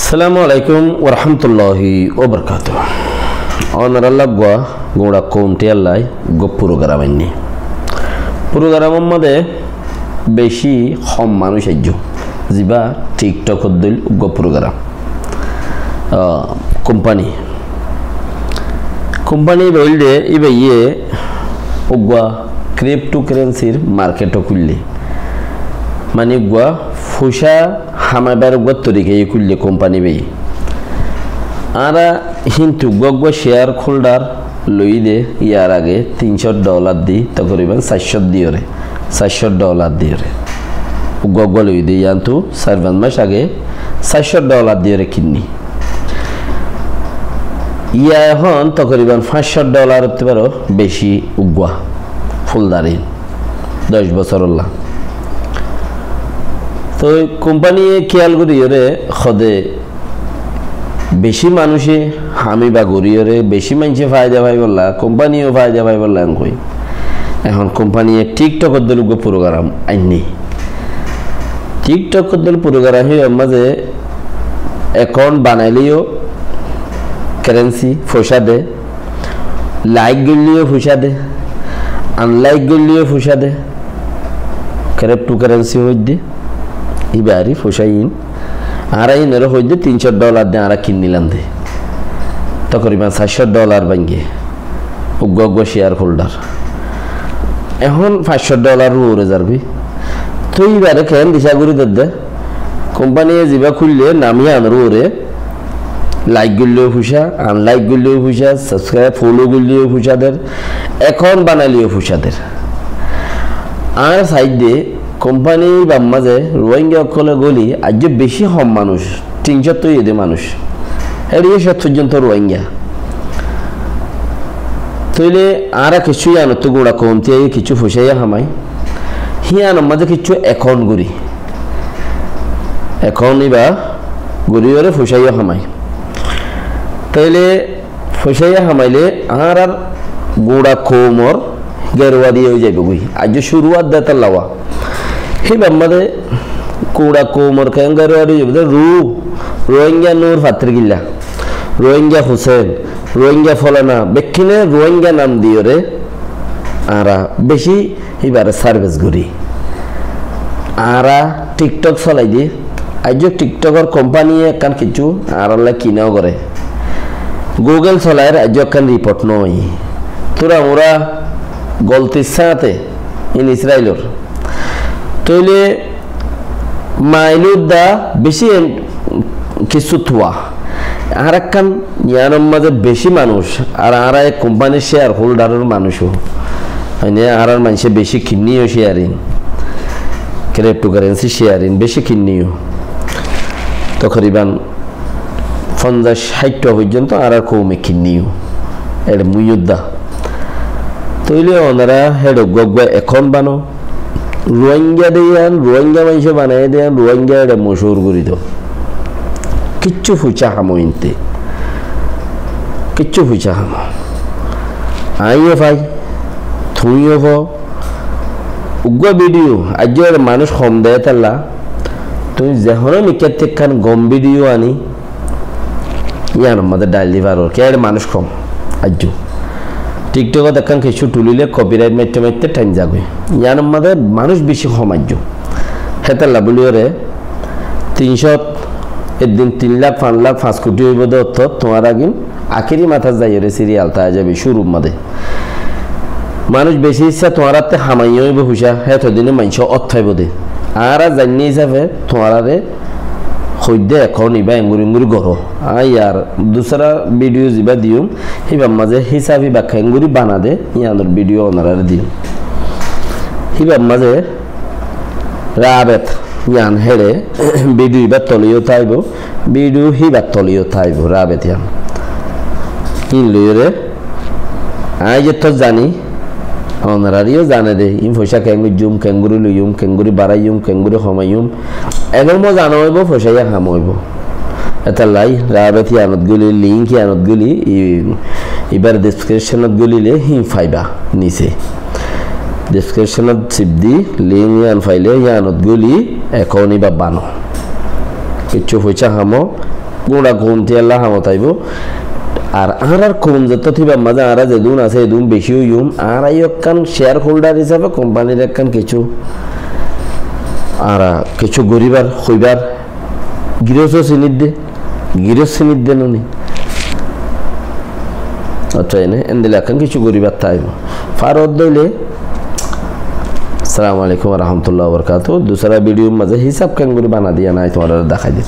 Assalamu alaikum wa rahmatullahi wa barakatuh. Honorable gwa goda komti allai go program inni. Program made beshi khom manush ejjo. Ziba TikTok oddul go program. Company bolde ibe ye ogwa cryptocurrency market okulle. Mani gwa fusha hamabar gwa torike kulle company be. Ara hintu gwa share holder loide ইয়ার আগে $300 দি তকরিবান $700 দিরে goggle লইদে ইয়ান্তু 7 মাস আগে $700 দিরে কিন্নি ইয়া এখন তকরিবান $500 হতে পারো বেশি উগwa ফুলদারি 10 বছর হল তো company খেয়াল করিরে খদে বেশি মানুষে হামি বা গরিয়রে বেশি মানুষে ফায়দা পাই বললা কোম্পানিও ফায়দা পাই বললা কই এখন কোম্পানি টিকটক দল প্রোগ্রাম আইনি টিকটক দল প্রোগ্রাম হে মাঝে অ্যাকাউন্ট বানাইলিও কারেন্সি ফসা দে লাইক গলিও ফসা দে আনলাইক গলিও ফসা দে ক্রিপ্টো কারেন্সি হইদে ইবারি ফসাইন আর এই নরে হইদে $300 দে আর কিননিলাম দে তকরিবান $700 বাঙ্গে উগগ শেয়ার হোল্ডার এখন $500 রুরে যাবি তো এইবারে কেন দিশা গুরি দে কোম্পানি জিবা খুললে নামিয়া আনরুরে লাইক গলিও ফুসা আনলাইক গলিও ফুসা সাবস্ক্রাইব ফলো গলিও ফুসাদের অ্যাকাউন্ট বানালিও ফুসাদের আর সাইডে কোম্পানি বা মাঝে রোহিঙ্গা কলে গলি আজ বেশি কম মানুষ 300 তো এদে মানুষ এড়িয়ে 70 জন তো রোহিঙ্গা তইলে আর কিছু জানো তো গোড়া কমতে কিছু ফুসাইয়া হামাই হিয়ান মাঝে কিছু অ্যাকাউন্ট গুরি অ্যাকাউন্ট বা গুরিওরে ফুসাইয়া হামাই তইলে ফুসাইয়া হামাইলে আর গোড়া কমর গেরওয়া দিয়ে যাইবে গুই আজ শুরুয়াত দেতা লাওয়া হে বাম্মাদে কোড়া কোমর কাঙ্গার আড়ি যাবে রোহিঙ্গা নূর ফাত্রিগিল্লা রোহিঙ্গা হোসেন রোহিঙ্গা ফলানা বেকিনে রোহিঙ্গা নাম দিও রে আরা বেশি এবারে সার্ভিস করি আরা টিকটক চলাই দি আজ টিকটকের কোম্পানি একখান কিছু আর কিনাও করে গুগল চলায় আজ একখান রিপোর্ট নয় তোরা ওরা গলতির সাথে ইন ইসরায়েলর তইলে মাইলুদা বেশি কিছু থুয়া আর একখান ইয়ানোর মাঝে বেশি মানুষ আর আর এক কোম্পানির শেয়ার হোল্ডারের মানুষও মানে আর মানুষে বেশি কিনিও শেয়ারিং ক্রিপ্টোকারেন্সি শেয়ারিং বেশি কিনিও তকরিবান 50-60 পর্যন্ত আর কমে কিনিও এর মুয়ুদ্দা তইলে ওনারা হেড গগবা এখন বানো রোহিঙ্গা দেয়ান রোহিঙ্গা মানুষে বানাই দেয়ান রোহিঙ্গা এটা মশহুর করি তো কিচ্ছু ফুচা হামো ইনতে কিচ্ছু ফুচা হামো আইও ভাই থুইও ভ উগ্র ভিডিও আজ মানুষ কম দেয় তাল্লা তুমি যখন মিকের থেকে গম ভিডিও আনি ইয়ার মধ্যে ডাল দিবার কে মানুষ কম আজ টিকটকত একখান কিছু তুলিলে কপিরাইট মারতে মারতে টাইম যাবে ইয়ার মধ্যে মানুষ বেশি সমাজ্য হেতাল্লা বলিওরে 300 একদিন 3 লাখ 5 লাখ 5 কোটি হইব অর্থ তোমার আগিন আখেরি মাথা যাইরে সিরিয়াল তা যাবে শুরুর মধ্যে মানুষ বেশি ইচ্ছা তোমার হাতে হামাই হইব হুসা হেত দিনে মানুষ অর্থাইব দে আর জানি হিসাবে তোমারে হইদে এখন ইবা এঙ্গুরি গরো আর দুসরা ভিডিও জিবা দিও হিবার মাঝে হিসাবি বা খেঙ্গুরি বানা দে ইয়ানোর ভিডিও ওনারা দিও হিবার মাঝে রাবেত ইয়ান হেড়ে ভিডিও ইবার তলিও থাইব ভিডিও হিবার তলিও থাইব রাবেত ইয়ান ইন লইরে আই যে তো জানি ওনারারিও জানে দে ইন পয়সা জুম কেঙ্গুরি লইম কেঙ্গুরি বাড়াইম কেঙ্গুরি হমাইম এগর মো জানো হইব পয়সা খাম হইব এটা লাই রাবেত ইয়ানত গুলি লিঙ্ক ইয়ানত গুলি এবার ডেসক্রিপশনত গুলিলে হি ফাইবা নিচে ডেসক্রিপশনত চিপ দি লিঙ্ক ইয়ান ফাইলে ইয়ানত গুলি একাউন্ট বা বানো কিছু পয়সা খামো গুঁড়া কমতি আল্লাহ হামতাইব আর আর কম যত থিবা মাঝে আর যেদুন আছে এদুন বেশি হইম আর একখান শেয়ার হোল্ডার হিসাবে কোম্পানির একখান কিছু আর কিছু গরিবার হইবার গৃহস্থ শ্রেণীর দে গৃহস্থ শ্রেণীর দেন উনি আচ্ছা এনে এনদিলে একখান কিছু গরিবার তাইব ফারত দইলে আসসালামু আলাইকুম রহমতুল্লাহ বরকাত। दूसरा वीडियो मजे हिसाब कैंगुरी बना दिया ना तुम्हारा दिखाई दे।